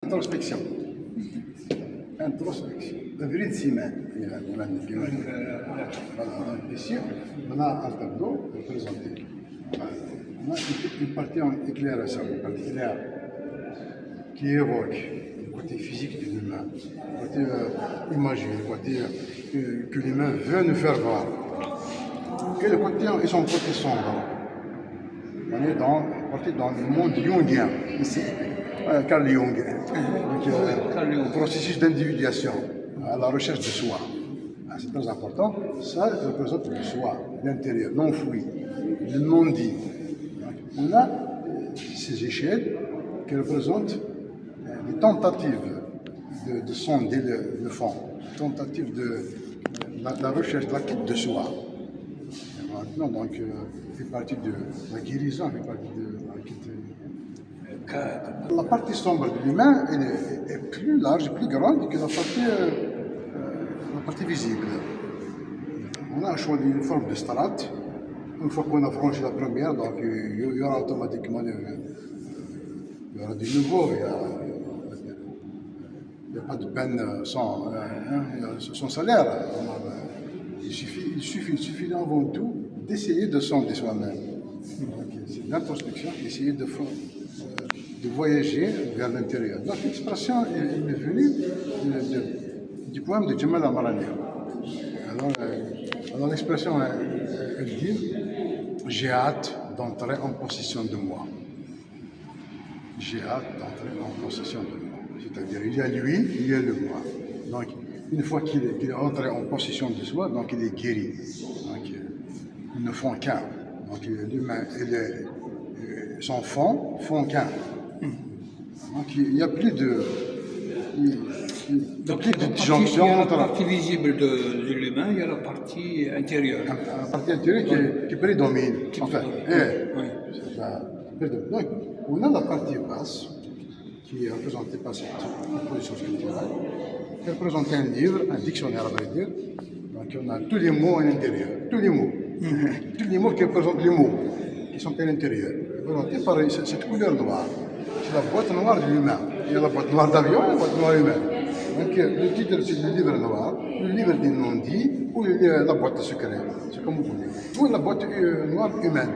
Introspection. Introspection. La vraie semaine. Voilà, ici, on a un tableau représenté. On a une partie en éclairage, une partie claire, qui évoque le côté physique de l'humain, le côté imagé, le côté que l'humain veut nous faire voir. Et le côté, et son côté sombre. On est dans le monde jungien, ici, Carl Jung, le processus d'individuation, à la recherche de soi. C'est très important. Ça représente le soi, l'intérieur, l'enfoui, le non-dit. On a ces échelles qui représentent des tentatives de sonder le fond, tentatives de la recherche, de la quête de soi. Maintenant, donc, fait partie de la guérison, fait partie de la quête. La partie sombre de l'humain est plus large, plus grande que la partie visible. On a choisi une forme de strate. Une fois qu'on a franchi la première, donc il y aura automatiquement du nouveau. Il n'y a pas de peine sans salaire. Il suffit avant tout d'essayer de sonder soi-même. C'est l'introspection, essayer de voyager vers l'intérieur. Donc l'expression est venue du poème de Jamal Amarani. Alors l'expression, elle dit « J'ai hâte d'entrer en possession de moi ». J'ai hâte d'entrer en possession de moi. C'est-à-dire, il y a lui, il y a le moi. Donc, une fois qu'il est entré en possession de soi, donc il est guéri. Donc, ils ne font qu'un. Donc, l'humain et son font qu'un. Donc, il n'y a plus de... Donc, il y a la partie visible de l'humain, il y a la partie intérieure. La partie intérieure qui prédomine. Enfin, donc, on a la partie basse, qui est représentée par cette composition sculpturale, qui représente un livre, un dictionnaire à vrai dire. Donc, on a tous les mots à l'intérieur. Tous les mots. Tous les mots qui représentent les mots, qui sont à l'intérieur. Représentés par cette couleur noire. C'est la boîte noire de l'humain. Il y a la boîte noire d'avion et la boîte noire humaine. Donc le titre c'est le livre noir, le livre des non-dits ou la boîte secrète, c'est comme vous voulez. Ou la boîte noire humaine.